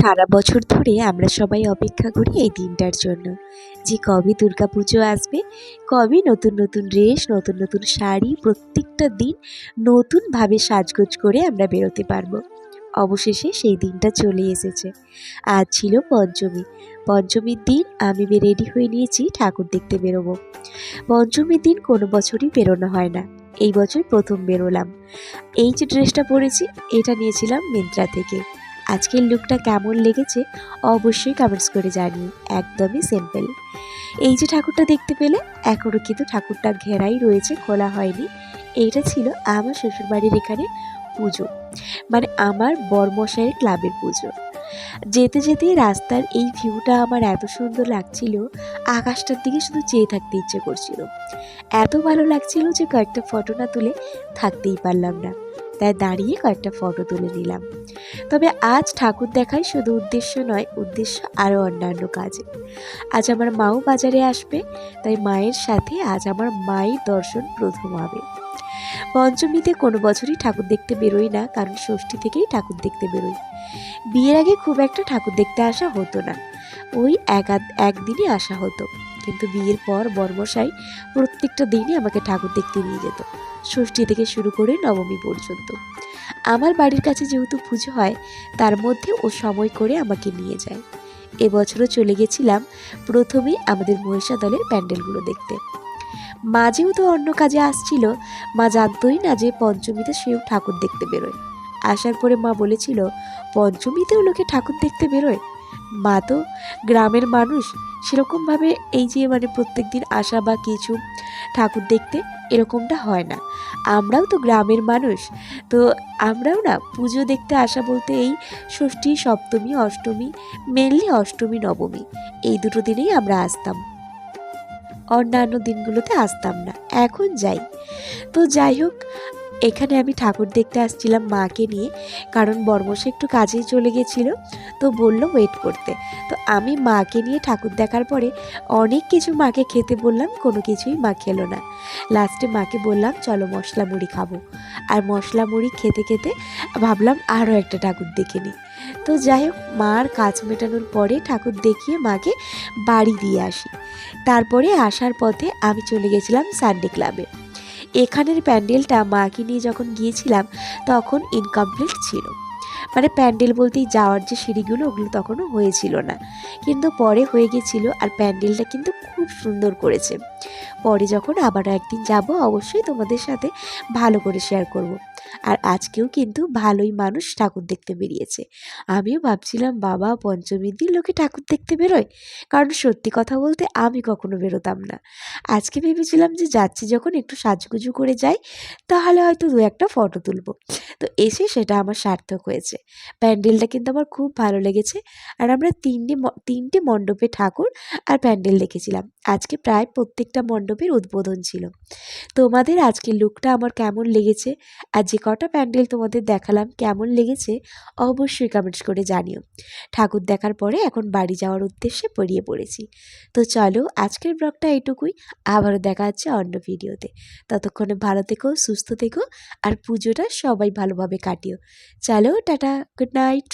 সারা বছর ধরে আমরা সবাই অপেক্ষা করি এই দিনটার জন্য, যে কবে দুর্গাপুজো আসবে, কবে নতুন নতুন ড্রেস, নতুন নতুন শাড়ি, প্রত্যেকটা দিন নতুনভাবে সাজগোজ করে আমরা বেরোতে পারবো। অবশেষে সেই দিনটা চলে এসেছে। আজ ছিল পঞ্চমী। পঞ্চমীর দিন আমি রেডি হয়ে নিয়েছি, ঠাকুর দেখতে বেরোবো। পঞ্চমীর দিন কোনো বছরই বেরোনো হয় না, এই বছর প্রথম বেরোলাম। এই যে ড্রেসটা পরেছি, এটা নিয়েছিলাম মিন্ত্রা থেকে। আজকের লুকটা কেমন লেগেছে অবশ্যই কমেন্টস করে জানিও। একদমই সিম্পল। এই যে ঠাকুরটা দেখতে পেলে, এখনও কিন্তু ঠাকুরটা ঘেরাই রয়েছে, খোলা হয়নি। এইটা ছিল আমার শ্বশুরবাড়ির এখানে পুজো, মানে আমার বরমশাইয়ের ক্লাবের পুজো। যেতে যেতে রাস্তার এই ভিউটা আমার এত সুন্দর লাগছিল, আকাশটার দিকে শুধু চেয়ে থাকতে ইচ্ছে করছিল। এত ভালো লাগছিল যে কয়েকটা ফটো না তুলে থাকতেই পারলাম না, তাই দাঁড়িয়ে কয়েকটা ফটো তুলে নিলাম। তবে আজ ঠাকুর দেখাই শুধু উদ্দেশ্য নয়, উদ্দেশ্য আরও অন্যান্য কাজে। আজ আমার মাও বাজারে আসবে, তাই মায়ের সাথে আজ আমার মায়ের দর্শন প্রথম হবে। পঞ্চমীতে কোনো বছরই ঠাকুর দেখতে বেরোই না, কারণ ষষ্ঠী থেকেই ঠাকুর দেখতে বেরোই। বিয়ের আগে খুব একটা ঠাকুর দেখতে আসা হতো না, ওই একদিনই আসা হতো। কিন্তু বিয়ের পর বর্মশাই প্রত্যেকটা দিনই আমাকে ঠাকুর দেখতে নিয়ে যেত, ষষ্ঠী থেকে শুরু করে নবমী পর্যন্ত। আমার বাড়ির কাছে যেহেতু পুজো হয়, তার মধ্যে ও সময় করে আমাকে নিয়ে যায়। এবছরও চলে গেছিলাম প্রথমেই আমাদের মহিষা দলের প্যান্ডেলগুলো দেখতে। মা যেহেতু অন্য কাজে আসছিল, মা জানতোই না যে পঞ্চমীতে সেও ঠাকুর দেখতে বেরোয়। আসার পরে মা বলেছিল, পঞ্চমীতেও লোকে ঠাকুর দেখতে বেরোয়। মা তো গ্রামের মানুষ, সেরকমভাবে এই যে প্রত্যেক দিন আসা বা কিছু ঠাকুর দেখতে, এরকমটা হয় না। আমরাও তো গ্রামের মানুষ, তো আমরাও না পুজো দেখতে আসা বলতে এই ষষ্ঠী, সপ্তমী, অষ্টমী, মেনলি অষ্টমী, নবমী, এই দুটো দিনেই আমরা আসতাম, অন্যান্য দিনগুলোতে আসতাম না। এখন যাই। তো যাই হোক, এখানে আমি ঠাকুর দেখতে আসছিলাম মাকে নিয়ে, কারণ বর্মশাই একটু কাজেই চলে গেছিল, তো বললো ওয়েট করতে। তো আমি মাকে নিয়ে ঠাকুর দেখার পরে অনেক কিছু মাকে খেতে বললাম, কোনো কিছুই মা খেলো না। লাস্টে মাকে বললাম চলো মশলা মুড়ি খাবো, আর মশলা মুড়ি খেতে খেতে ভাবলাম আরও একটা ঠাকুর দেখে নিই। তো যাই হোক, মার কাজ মেটানোর পরে ঠাকুর দেখিয়ে মাকে বাড়ি দিয়ে আসি। তারপরে আসার পথে আমি চলে গেছিলাম সানডে ক্লাবে। এখানের প্যান্ডেলটা মাকে নিয়ে যখন গিয়েছিলাম তখন ইনকমপ্লিট ছিল, প্যান্ডেল বলতেই যাওয়ার যে সিঁড়িগুলো, ওগুলো তখনও হয়েছিল না, কিন্তু পরে হয়ে গেছিলো। আর প্যান্ডেলটা কিন্তু খুব সুন্দর করেছে। পরে যখন আবারও একদিন যাব, অবশ্যই তোমাদের সাথে ভালো করে শেয়ার করব। আর আজকেও কিন্তু ভালোই মানুষ ঠাকুর দেখতে বেরিয়েছে। আমিও ভাবছিলাম, বাবা, পঞ্চমীর দিন লোকে ঠাকুর দেখতে বেরোয়, কারণ সত্যি কথা বলতে আমি কখনো বেরোতাম না। আজকে ভেবেছিলাম যে যাচ্ছি যখন একটু সাজগুজু করে যাই, তাহলে হয়তো দু একটা ফটো তুলব। তো এসে সেটা আমার সার্থক হয়েছে। প্যান্ডেলটা কিন্তু আমার খুব ভালো লেগেছে। আর আমরা তিনটে মণ্ডপে ঠাকুর আর প্যান্ডেল দেখেছিলাম। আজকে প্রায় প্রত্যেকটা মণ্ডপের উদ্বোধন ছিল। তোমাদের আজকের লুকটা আমার কেমন লেগেছে, আর যে কটা প্যান্ডেল তোমাদের দেখালাম কেমন লেগেছে অবশ্যই কমেন্টস করে জানিও। ঠাকুর দেখার পরে এখন বাড়ি যাওয়ার উদ্দেশ্যে বেরিয়ে পড়েছি। তো চলো, আজকের ব্লগটা এইটুকুই। আবারও দেখা হচ্ছে অন্য ভিডিওতে। ততক্ষণে ভালো থেকো, সুস্থ থেকো, আর পুজোটা সবাই ভালোভাবে কাটিও। চলো, টাটা, গুড নাইট।